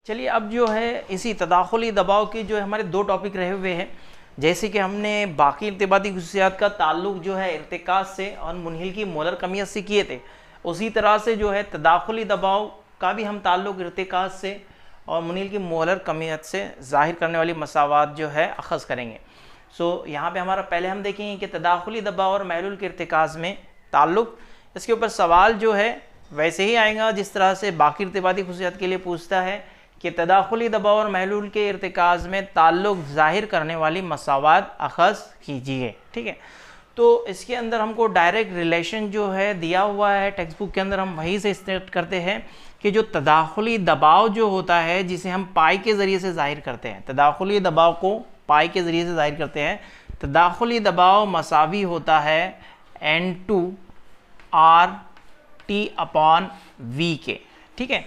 चलिए अब जो है इसी तदाखुली दबाव के जो है हमारे दो टॉपिक रहे हुए हैं। जैसे कि हमने बाकी इर्तिबाती खुसूसियात का ताल्लुक जो है इर्तिकाज से और मुनहिल की मोलर कमियत से किए थे, उसी तरह से जो है तदाखुली दबाव का भी हम ताल्लुक इर्तिकाज से और मुनहिल की मोलर कमियत से ज़ाहिर करने वाली मसावात जो है अखज़ करेंगे। यहाँ पे हमारा पहले हम देखेंगे कि तदाखुली दबाव और महलूल के इर्तिकाज में ताल्लुक, इसके ऊपर सवाल जो है वैसे ही आएगा जिस तरह से बाकी इर्तिबाती खुसूसियात के लिए पूछता है कि तदाखुली दबाव और महलूल के इर्तिकाज में ताल्लुक ज़ाहिर करने वाली मसावात अखज़ कीजिए। ठीक है, तो इसके अंदर हमको डायरेक्ट रिलेशन जो है दिया हुआ है टेक्स्ट बुक के अंदर, हम वहीं से स्टार्ट करते हैं कि जो तदाखुली दबाव जो होता है जिसे हम पाई के ज़रिए से ज़ाहिर करते हैं, तदाखुली दबाव को पाई के ज़रिए से ज़ाहिर करते हैं। तदाखुली दबाव मसावी होता है N2 RT/V के। ठीक है,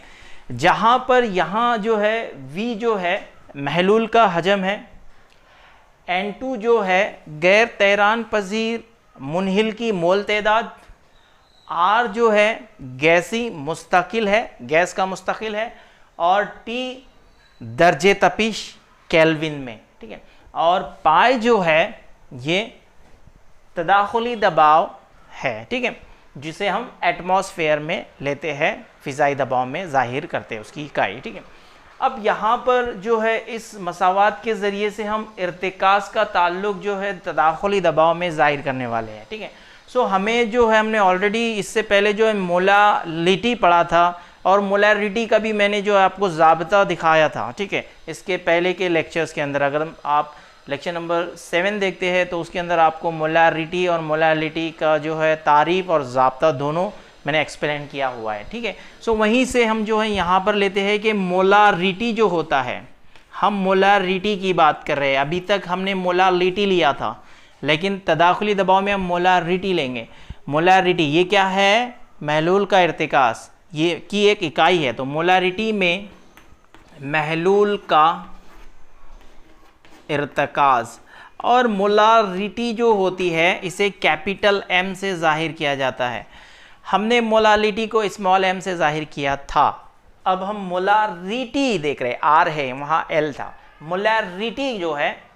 जहाँ पर यहाँ जो है V जो है महलूल का हजम है, N2 जो है गैर तैरान पजीर मुनहिल की मोल तादाद, R जो है गैसी मुस्तकिल है, गैस का मुस्तकिल है, और T दर्जे तपिश केल्विन में। ठीक है, और पाई जो है ये तदाखुली दबाव है। ठीक है, जिसे हम एटमॉस्फेयर में लेते हैं, फ़िज़ाई दबाव में ज़ाहिर करते हैं उसकी इकाई। ठीक है, अब यहाँ पर जो है इस मसावात के ज़रिए से हम इर्तिकाज का ताल्लुक जो है तदाखुली दबाव में ज़ाहिर करने वाले हैं। ठीक है, हमें जो है हमने ऑलरेडी इससे पहले जो है मोलालिटी पढ़ा था और मोलारिटी का भी मैंने जो है आपको ज़ाब्ता दिखाया था। ठीक है, इसके पहले के लेक्चर्स के अंदर अगर आप लेक्चर नंबर 7 देखते हैं तो उसके अंदर आपको मोलारिटी और मोलालिटी का जो है तारीफ़ और ज़ाब्ता दोनों मैंने एक्सप्लेन किया हुआ है। ठीक है, वहीं से हम जो है यहाँ पर लेते हैं कि मोलारिटी जो होता है, हम मोलारिटी की बात कर रहे हैं। अभी तक हमने मोलालिटी लिया था, लेकिन तदाखुली दबाव में हम मोलारिटी लेंगे। मोलारिटी ये क्या है? महलूल का इर्तिकाज, ये की एक इकाई है। तो मोलारिटी में महलूल का इर्तिकाज, और मोलारिटी जो होती है इसे कैपिटल M से ज़ाहिर किया जाता है। हमने मोलालिटी को स्मॉल m से ज़ाहिर किया था, अब हम मोलारिटी देख रहे हैं, R है वहाँ L था, मोलारिटी जो है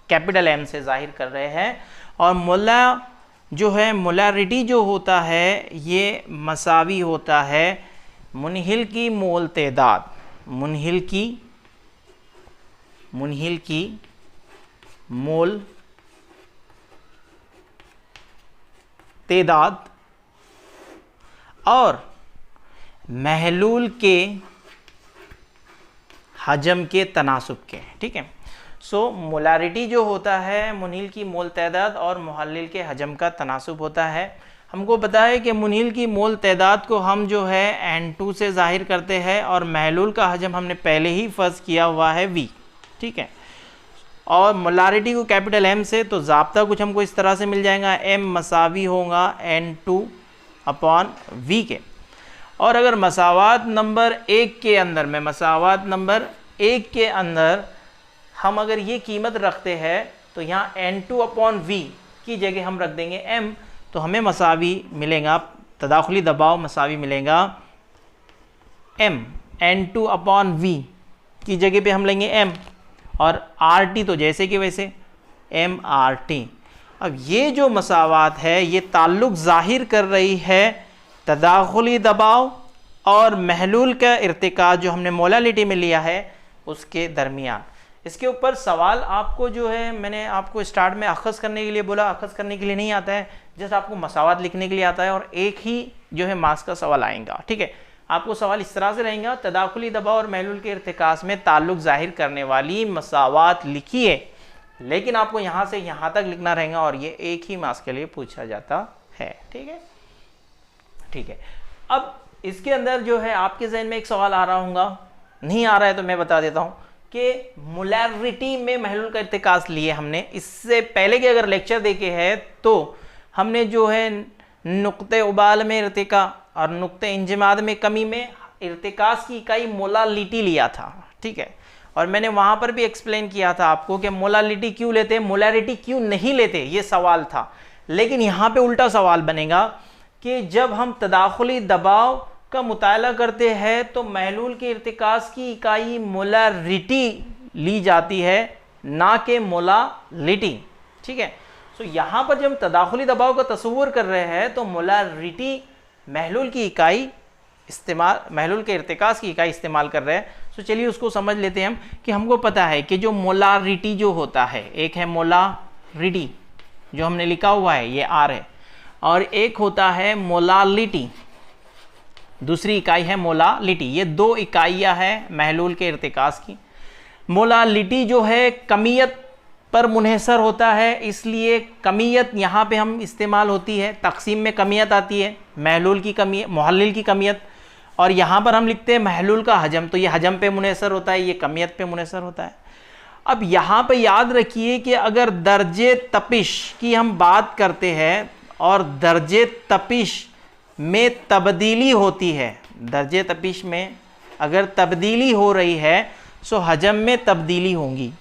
कैपिटल M से ज़ाहिर कर रहे हैं। और मोलारिटी जो होता है ये मसावी होता है मुनहिल की मोल तादाद, मुनहिल की मोल तादाद और महलूल के हजम के तनासुब के। ठीक है, मोलारिटी जो होता है मुनहिल की मोल तादाद और मुहल्लिल के हजम का तनासुब होता है। हमको पता है कि मुनहिल की मोल तादाद को हम जो है N2 से ज़ाहिर करते हैं और महलूल का हजम हमने पहले ही फ़र्ज़ किया हुआ है V। ठीक है, और मोलारिटी को कैपिटल M से, तो ज़ाब्ता कुछ हमको इस तरह से मिल जाएगा, M मसावी होगा N2/V के। और अगर मसावात नंबर 1 के अंदर में, मसावात नंबर 1 के अंदर हम अगर ये कीमत रखते हैं तो यहाँ N2/V की जगह हम रख देंगे M, तो हमें मसावी मिलेगा, तदाखुली दबाव मसावी मिलेगा M, N2/V की जगह पे हम लेंगे M, और RT तो जैसे कि वैसे MRT। अब ये जो मसावात है ये ताल्लुक़ ज़ाहिर कर रही है तदाखुली दबाव और महलूल का इर्तिकाज जो हमने मोलालिटी में लिया है उसके दरमियान। इसके ऊपर सवाल आपको जो है, मैंने आपको स्टार्ट में अखज़ करने के लिए बोला, अखज़ करने के लिए नहीं आता है, जस्ट आपको मसावात लिखने के लिए आता है, और एक ही जो है मार्क्स का सवाल आएगा। ठीक है, आपको सवाल इस तरह से रहेगा, तदाखुली दबाव और महलूल के इर्तिकाज में ताल्लुक़ ज़ाहिर करने वाली मसावात लिखिए, लेकिन आपको यहाँ से यहाँ तक लिखना रहेगा और ये एक ही मार्क्स के लिए पूछा जाता है। ठीक है, ठीक है। अब इसके अंदर जो है आपके जहन में एक सवाल आ रहा होगा, नहीं आ रहा है तो मैं बता देता हूँ कि मोलारिटी में महलूल का इर्तिकाज लिए हमने, इससे पहले के अगर लेक्चर देखे हैं तो हमने जो है नुक्ते उबाल में इर्तिका और नुक्ते इंजमाद में कमी में इर्तिकाज की इकाई मोलालिटी लिया था। ठीक है, और मैंने वहाँ पर भी एक्सप्लेन किया था आपको कि मोलालिटी क्यों लेते हैं, मोलारिटी क्यों नहीं लेते, ये सवाल था। लेकिन यहाँ पे उल्टा सवाल बनेगा कि जब हम तदाखुली दबाव का मुताला करते हैं तो महलूल के इर्तिकाज़ की इकाई मोलारिटी ली जाती है, ना कि मोलालिटी। ठीक है, तो यहाँ पर जब हम तदाखुली दबाव का तस्वुर कर रहे हैं तो मोलारिटी महलूल की इकाई इस्तेमाल, महलूल के इर्तिकाज़ की इकाई इस्तेमाल कर रहे हैं। तो चलिए उसको समझ लेते हैं हम कि हमको पता है कि जो मोलारिटी जो होता है, एक है मोलारिटी जो हमने लिखा हुआ है ये आर है, और एक होता है मोलालिटी, दूसरी इकाई है मोलालिटी। ये दो इकाइयाँ हैं महलूल के इर्तिकाज़ की। मोलालिटी जो है कमियत पर मुनहसर होता है, इसलिए कमियत यहाँ पे हम इस्तेमाल होती है, तकसीम में कमियत आती है, महलूल की कमियत, मुहल्लिल की कमियत, और यहाँ पर हम लिखते हैं महलूल का हजम, तो ये हजम पे मुनहसर होता है, ये कमियत पे मुनहसर होता है। अब यहाँ पे याद रखिए कि अगर दर्जे तपिश की हम बात करते हैं और दर्जे तपिश में तब्दीली होती है, दर्जे तपिश में अगर तब्दीली हो रही है तो हजम में तब्दीली होंगी,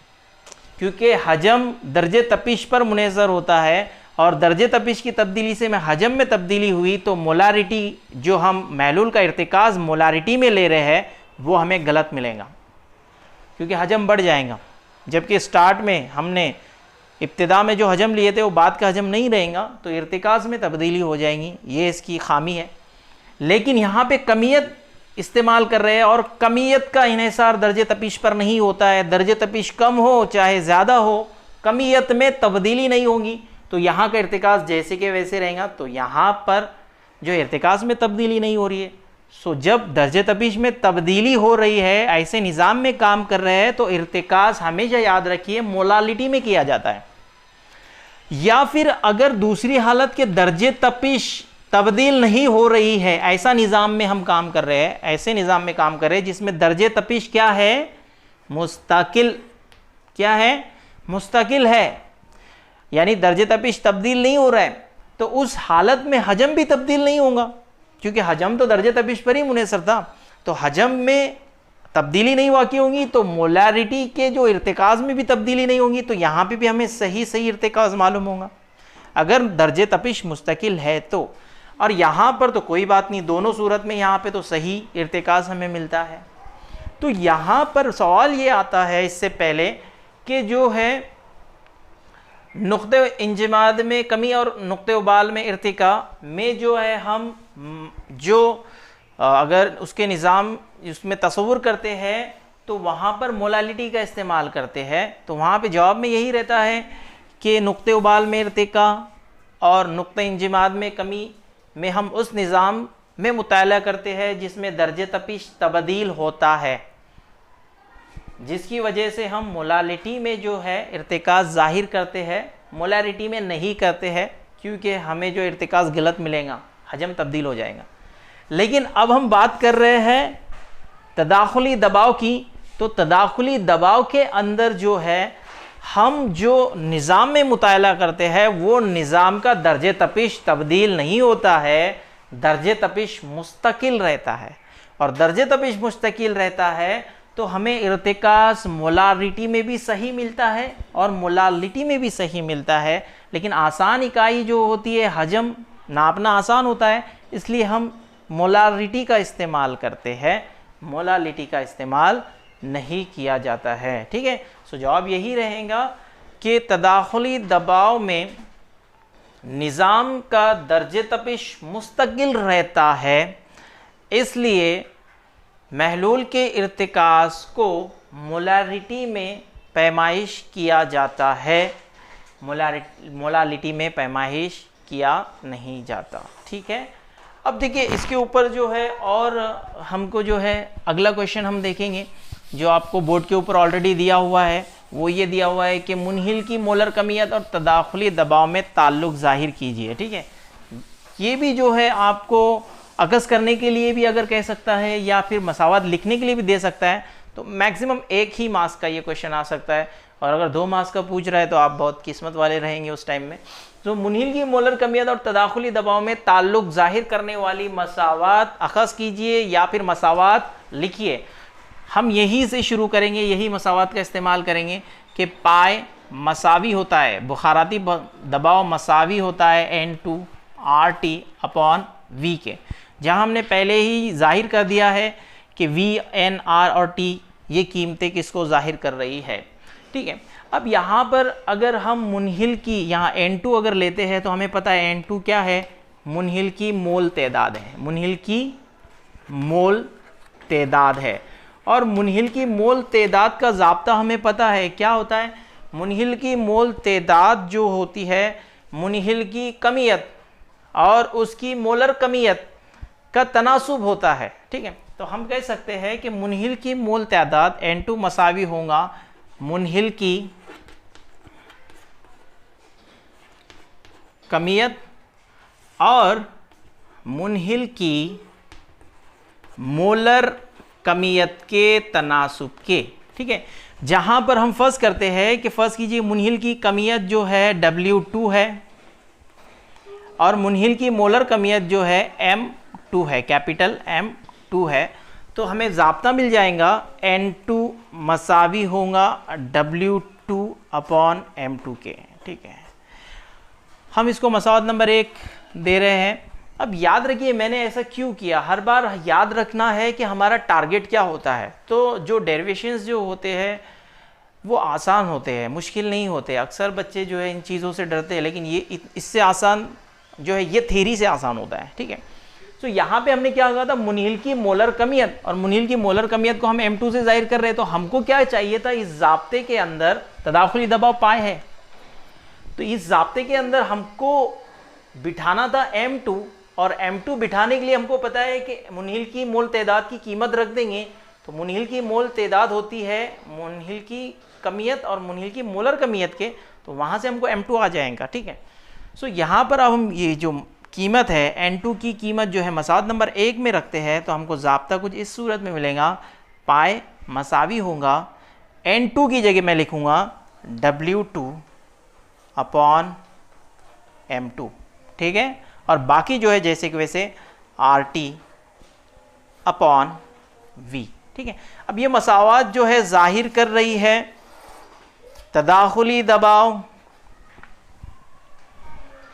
क्योंकि हजम दर्जे तपिश पर मुनहसर होता है और दर्जे तपिश की तब्दीली से में हजम में तब्दीली हुई तो मोलारिटी जो हम महलूल का इर्तिकाज़ मोलारिटी में ले रहे हैं वो हमें गलत मिलेगा, क्योंकि हजम बढ़ जाएगा। जबकि स्टार्ट में हमने इब्तिदा में जो हजम लिए थे वो बाद का हजम नहीं रहेगा, तो इर्तिकाज़ में तब्दीली हो जाएंगी, ये इसकी खामी है। लेकिन यहाँ पे कमियत इस्तेमाल कर रहे हैं और कमियत का इन्हिसार दर्जे तपिश पर नहीं होता है, दर्जे तपिश कम हो चाहे ज़्यादा हो, कमियत में तब्दीली नहीं होगी, तो यहाँ का इर्तिकाज़ जैसे के वैसे रहेगा। तो यहाँ पर जो इर्तिकाज़ में तब्दीली नहीं हो रही है, सो जब दर्जे तपिश में तब्दीली हो रही है, ऐसे निज़ाम में काम कर रहे हैं, तो इर्तिकाज़ हमेशा याद रखिए मोलालिटी में किया जाता है। या फिर अगर दूसरी हालत के दर्जे तपिश तब्दील नहीं हो रही है, ऐसा निज़ाम में हम काम कर रहे हैं, ऐसे निज़ाम में काम कर रहे हैं जिसमें दर्जे तपिश क्या है, मुस्तकिल, क्या है, मुस्तकिल है, यानी दर्जे तपिश तब्दील नहीं हो रहा है, तो उस हालत में हजम भी तब्दील नहीं होगा, क्योंकि हजम तो दर्जे तपिश पर ही मुनहसर था। तो हजम में तब्दीली नहीं वाक़ई होगी तो मोलारिटी के जो इर्तिकाज़ में भी तब्दीली नहीं होगी, तो यहाँ पे भी हमें सही सही इर्तिकाज़ मालूम होगा अगर दर्जे तपिश मुस्तकिल है तो। और यहाँ पर तो कोई बात नहीं, दोनों सूरत में यहाँ पे तो सही इर्तिकाज़ हमें मिलता है। तो यहाँ पर सवाल ये आता है इससे पहले कि जो है नुक्ते इंजमाद में कमी और नुक्ते उबाल में इर्तिका में जो है हम जो अगर उसके निज़ाम उसमें तस्वुर करते हैं तो वहाँ पर मोलालिटी का इस्तेमाल करते हैं, तो वहाँ पे जवाब में यही रहता है कि नुक्ते उबाल में इर्तिका और नुक्ते इंजमाद में कमी में हम उस निज़ाम में मुताला करते हैं जिसमें दर्जे तपिश तब्दील होता है, जिसकी वजह से हम मोलालिटी में जो है इर्तिकाज़ ज़ाहिर करते हैं, मोलारिटी में नहीं करते हैं, क्योंकि हमें जो इर्तिकाज़ गलत मिलेगा, हजम तब्दील हो जाएगा। लेकिन अब हम बात कर रहे हैं तदाखुली दबाव की, तो तदाखुली दबाव के अंदर जो है हम जो निज़ाम में मुताला करते हैं वो निज़ाम का दर्जे तपिश तब्दील नहीं होता है, दर्जे तपिश मुस्तकिल रहता है। और दर्जे तपिश मुस्तकिल रहता है तो हमें इर्तिकाज़ मोलारिटी में भी सही मिलता है और मोलालिटी में भी सही मिलता है। लेकिन आसान इकाई जो होती है, हजम नापना आसान होता है, इसलिए हम मोलारिटी का इस्तेमाल करते हैं, मोलालिटी का इस्तेमाल नहीं किया जाता है। ठीक है, सो जवाब यही रहेगा कि तदाखुली दबाव में निज़ाम का दर्जे तपिश मुस्तकिल रहता है, इसलिए महलूल के इर्तिकाज़ को मोलारिटी में पैमाइश किया जाता है, मोलालिटी में पैमाइश किया नहीं जाता। ठीक है, अब देखिए इसके ऊपर जो है और हमको जो है अगला क्वेश्चन हम देखेंगे जो आपको बोर्ड के ऊपर ऑलरेडी दिया हुआ है, वो ये दिया हुआ है कि मुनहिल की मोलर कमियत और तदाखुली दबाव में ताल्लुक़ ज़ाहिर कीजिए। ठीक है, ये भी जो है आपको अकस करने के लिए भी अगर कह सकता है या फिर मसावत लिखने के लिए भी दे सकता है, तो मैक्सिमम 1 ही मार्क्स का ये क्वेश्चन आ सकता है, और अगर 2 मार्क्स का पूछ रहा है तो आप बहुत किस्मत वाले रहेंगे उस टाइम में। तो मुनहिल की मोलर कमियत और तदाखुली दबाव में ताल्लुक़ ज़ाहिर करने वाली मसावत अखज़ कीजिए या फिर मसावत लिखिए। हम यही से शुरू करेंगे, यही मसावत का इस्तेमाल करेंगे कि पाए मसावी होता है, बुखाराती दबाव मसावी होता है N2 RT/V के। जहां हमने पहले ही जाहिर कर दिया है कि V, N, R और T ये कीमतें किसको जाहिर कर रही है। ठीक है, अब यहाँ पर अगर हम मुनहिल की यहाँ N2 अगर लेते हैं तो हमें पता है N2 क्या है, मुनहिल की मोल तादाद है, मुनहिल की मोल तादाद है। और मुनहिल की मोल तादाद का ज़ाब्ता हमें पता है क्या होता है, मुनहिल की मोल तादाद जो होती है मुनहिल की कमियत और उसकी मोलर कमियत का तनासुब होता है। ठीक है, तो हम कह सकते हैं कि मुनहिल की मोल तादाद N2 मसावी होगा मुनहिल की कमियत और मुनहिल की मोलर कमियत के तनासुब के। ठीक है, जहां पर हम फर्ज करते हैं कि फर्ज कीजिए मुनहिल की कमियत जो है W2 है और मुनहिल की मोलर कमियत जो है M2 है, कैपिटल M2 है, तो हमें ज़ाब्ता मिल जाएगा N2 मसावी होगा W2 अपॉन M2 के। ठीक है, हम इसको मसावत नंबर 1 दे रहे हैं। अब याद रखिए मैंने ऐसा क्यों किया, हर बार याद रखना है कि हमारा टारगेट क्या होता है। तो जो डेरिवेशंस जो होते हैं वो आसान होते हैं, मुश्किल नहीं होते। अक्सर बच्चे जो है इन चीज़ों से डरते हैं, लेकिन ये इससे आसान जो है ये थ्योरी से आसान होता है। ठीक है, तो यहाँ पे हमने क्या कहा था, मुनहिल की मोलर कमियत, और मुनहिल की मोलर कमियत को हम M2 से जाहिर कर रहे हैं। तो हमको क्या चाहिए था, इस ज़ाब्ते के अंदर तदाखुली दबाव पाए है, तो इस ज़ाब्ते के अंदर हमको बिठाना था M2, और M2 बिठाने के लिए हमको पता है कि मुनहिल की मोल तादाद की कीमत रख देंगे। तो मुनहिल की मोल तादाद होती है मुनहिल की कमियत और मुनहिल की मोलर कमियत के, तो वहाँ से हमको M2 आ जाएगा। ठीक है, सो यहाँ पर अब हम ये जो कीमत है N2 की कीमत जो है मसावत नंबर 1 में रखते हैं, तो हमको ज़ाब्ता कुछ इस सूरत में मिलेगा, पाए मसावी होगा N2 की जगह मैं लिखूँगा W2 अपॉन M2। ठीक है, और बाकी जो है जैसे कि वैसे RT अपॉन V। ठीक है, अब ये मसावात जो है जाहिर कर रही है तदाखुली दबाव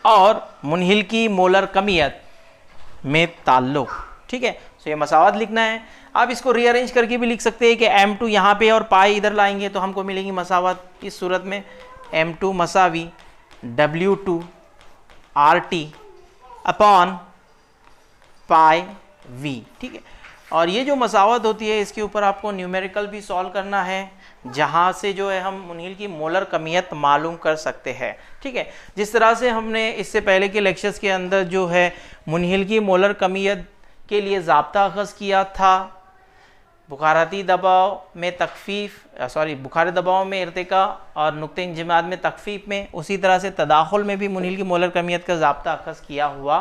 और मुनहिल की मोलर कमियत में ताल्लुक। ठीक है, तो ये मसावत लिखना है। आप इसको रीअरेंज करके भी लिख सकते हैं कि M2 यहाँ पे और पाई इधर लाएंगे तो हमको मिलेंगी मसावत इस सूरत में, M2 मसावी W2 RT upon pi V। ठीक है, और ये जो मसावत होती है इसके ऊपर आपको न्यूमेरिकल भी सॉल्व करना है, जहाँ से जो है हम मुनहिल की मोलर कमियत मालूम कर सकते हैं। ठीक है, जिस तरह से हमने इससे पहले के लेक्चर्स के अंदर जो है मुनहिल की मोलर कमियत के लिए ज़ाब्ता अख़ज़ किया था, बुखाराती दबाव में बुखारी दबाव में इर्तिका और नुक्ते इंजमाद में तखफीफ में, उसी तरह से तदाखुल में भी मुनहिल की मोलर कमियत का ज़ाब्ता अख़ज़ किया हुआ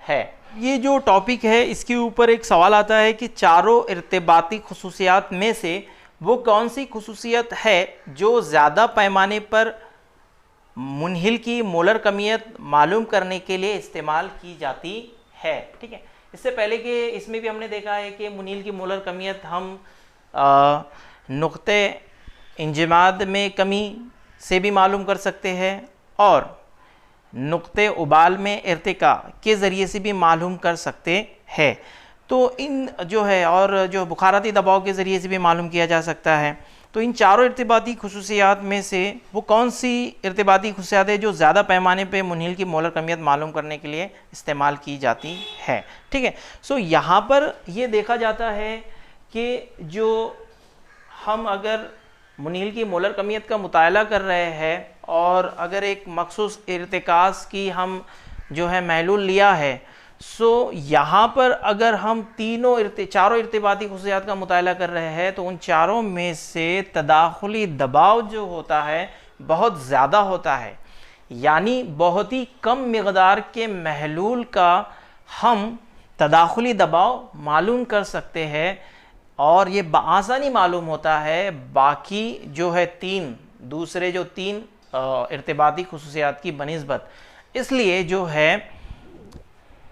है। ये जो टॉपिक है इसके ऊपर एक सवाल आता है कि चारों इर्तिबाती खुसूसियात में से वो कौन सी खुसूसियत है जो ज़्यादा पैमाने पर मुनहिल की मोलर कमियत मालूम करने के लिए इस्तेमाल की जाती है। ठीक है, इससे पहले कि इसमें भी हमने देखा है कि मुनहिल की मोलर कमियत हम नुक्ते इंजमाद में कमी से भी मालूम कर सकते हैं और नुक्ते उबाल में इर्तिका के ज़रिए से भी मालूम कर सकते हैं। तो इन जो है और जो बुखाराती दबाव के ज़रिए से भी मालूम किया जा सकता है। तो इन चारों इर्तिबाती खुसूसियात में से वो कौन सी इर्तिबाती खुसूसियात है जो ज़्यादा पैमाने पे मुनहिल की मोलर कमियत मालूम करने के लिए इस्तेमाल की जाती है। ठीक है, सो यहाँ पर ये देखा जाता है कि जो हम अगर मुनहिल की मोलर कमियत का मुताला कर रहे हैं और अगर एक मखसूस इर्तिकास की हम जो है महलूल लिया है, सो यहाँ पर अगर हम चारों इर्तिबाती खुसूसियात का मुताला कर रहे हैं तो उन चारों में से तदाखुली दबाव जो होता है बहुत ज़्यादा होता है, यानी बहुत ही कम मकदार के महलूल का हम तदाखुली दबाव मालूम कर सकते हैं और ये बआसानी मालूम होता है बाकी जो है दूसरे तीन इर्तिबाती खुसूसियात की बनिस्बत। इसलिए जो है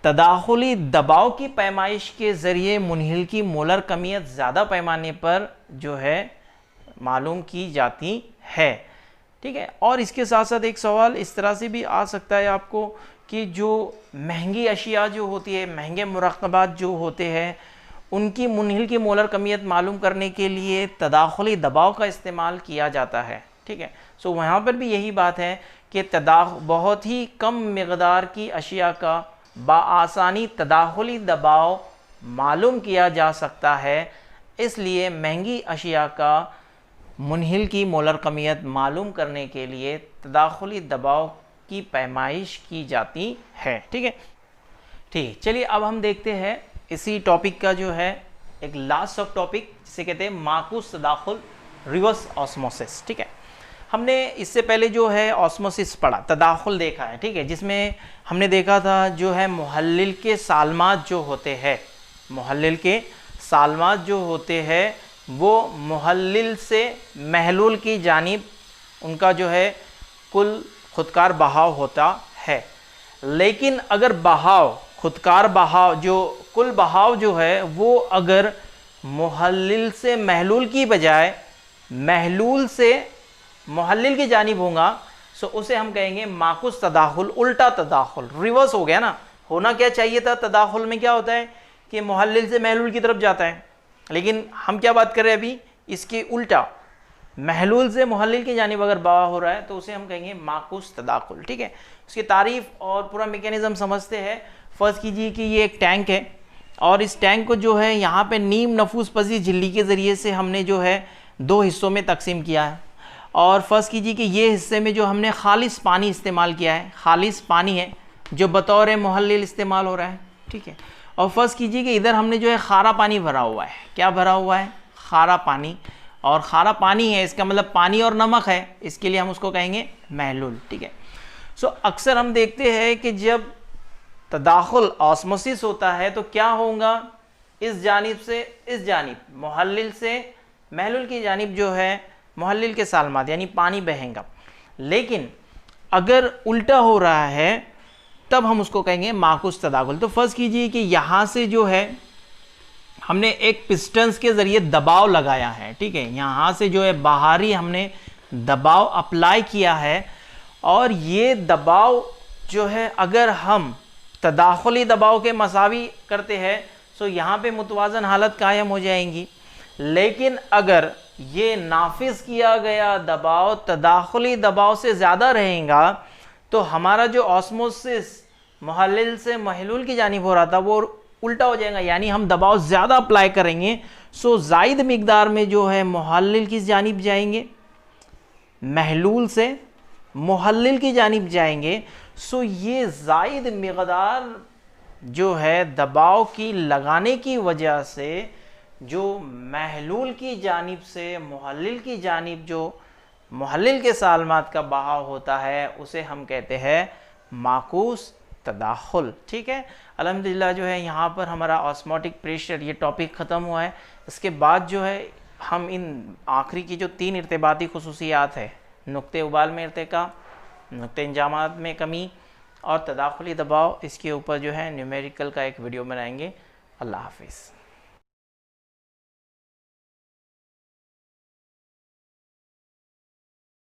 तदाखुली दबाव की पैमाइश के ज़रिए मुनहिल की मोलर कमियत ज़्यादा पैमाने पर जो है मालूम की जाती है। ठीक है, और इसके साथ साथ एक सवाल इस तरह से भी आ सकता है आपको कि जो महंगी अशिया जो होती है, महंगे मुरक्कबात जो होते हैं, उनकी मुनहिल की मोलर कमियत मालूम करने के लिए तदाखुली दबाव का इस्तेमाल किया जाता है। ठीक है, सो वहाँ पर भी यही बात है कि बहुत ही कम मकदार की अशिया का बाआसानी तदाखुली दबाव मालूम किया जा सकता है, इसलिए महंगी अशिया का मुनहिल की मोलर कमियत मालूम करने के लिए तदाखुली दबाव की पैमाइश की जाती है। ठीक है, ठीक, चलिए अब हम देखते हैं इसी टॉपिक का जो है एक लास्ट सब टॉपिक, जिसे कहते हैं माकूस तदाखुल, रिवर्स ऑस्मोसिस। ठीक है, हमने इससे पहले जो है ऑस्मोसिस पढ़ा, तदाखुल देखा है। ठीक है, जिसमें हमने देखा था जो है मुहल्लिल के सालमात जो होते हैं, मुहल्लिल के सालमात जो होते हैं वो मुहल्लिल से महलूल की जानिब उनका जो है कुल खुदकार बहाव होता है। लेकिन अगर बहाव, खुदकार बहाव, जो कुल बहाव जो है वो अगर मुहल्लिल से महलूल की बजाय महलूल से मुहल्लिल की जानिब होगा, सो उसे हम कहेंगे माकूस तदाखुल, उल्टा तदाखुल, रिवर्स हो गया ना। होना क्या चाहिए था, तदाखुल में क्या होता है कि मुहल्लिल से महलूल की तरफ जाता है, लेकिन हम क्या बात कर रहे हैं अभी, इसके उल्टा, महलूल से मुहल्लिल की जानिब अगर बहा हो रहा है तो उसे हम कहेंगे माकूस तदाखुल। ठीक है, उसकी तारीफ और पूरा मैकेनिज्म समझते हैं। फ़र्ज़ कीजिए कि ये एक टैंक है और इस टैंक को जो है यहाँ पे नीम नफूस पजी झिल्ली के ज़रिए से हमने जो है 2 हिस्सों में तकसीम किया है। और फ़र्ज़ कीजिए कि ये हिस्से में जो हमने खालिस पानी इस्तेमाल किया है, खालिस पानी है जो बतौर मुहल्लिल इस्तेमाल हो रहा है। ठीक है, और फ़र्ज़ कीजिए कि इधर हमने जो है खारा पानी भरा हुआ है। क्या भरा हुआ है, खारा पानी, और खारा पानी है इसका मतलब पानी और नमक है, इसके लिए हम उसको कहेंगे महलूल। ठीक है, सो अक्सर हम देखते हैं कि जब तदाखुल ऑस्मोसिस होता है तो क्या होगा, इस जानिब से इस जानिब, मुहल्लिल से महलूल की जानिब जो है मुहल्लिल के सालमात यानी पानी बहेगा। लेकिन अगर उल्टा हो रहा है तब हम उसको कहेंगे माकूस तदाखुल। तो फ़र्ज़ कीजिए कि यहाँ से जो है हमने एक पिस्टन्स के ज़रिए दबाव लगाया है। ठीक है, यहाँ से जो है बाहरी हमने दबाव अप्लाई किया है, और ये दबाव जो है अगर हम तदाखुली दबाव के मसावी करते हैं तो यहाँ पे मुतवाज़न हालत कायम हो जाएंगी। लेकिन अगर ये नाफिज किया गया दबाव तदाखुली दबाव से ज़्यादा रहेगा तो हमारा जो ऑस्मोसिस मुहल्लिल से महलूल की जानिब हो रहा था वो उल्टा हो जाएगा, यानी हम दबाव ज़्यादा अप्लाई करेंगे, सो ज़ायद मिकदार में जो है मुहल्लिल की जानिब जाएंगे, महलूल से मुहल्लिल की जानिब जाएंगे। सो ये ज़ायद मिकदार जो है दबाव की लगाने की वजह से जो महलूल की जानिब से मुहल्लिल की जानिब जो मुहल्लिल के सालमात का बहाव होता है उसे हम कहते हैं माकूस तदाखुल। ठीक है, अल्हम्दुलिल्लाह जो है यहाँ पर हमारा ऑस्मोटिक प्रेशर ये टॉपिक ख़त्म हुआ है। इसके बाद जो है हम इन आखिरी की जो 3 इर्तिबाती खुसूसियात है, नुक्ते उबाल में इर्तिका, नुक्ते इंजामात में कमी और तदाखुली दबाव, इसके ऊपर जो है न्यूमेरिकल का एक वीडियो बनाएंगे। अल्लाह हाफिज़।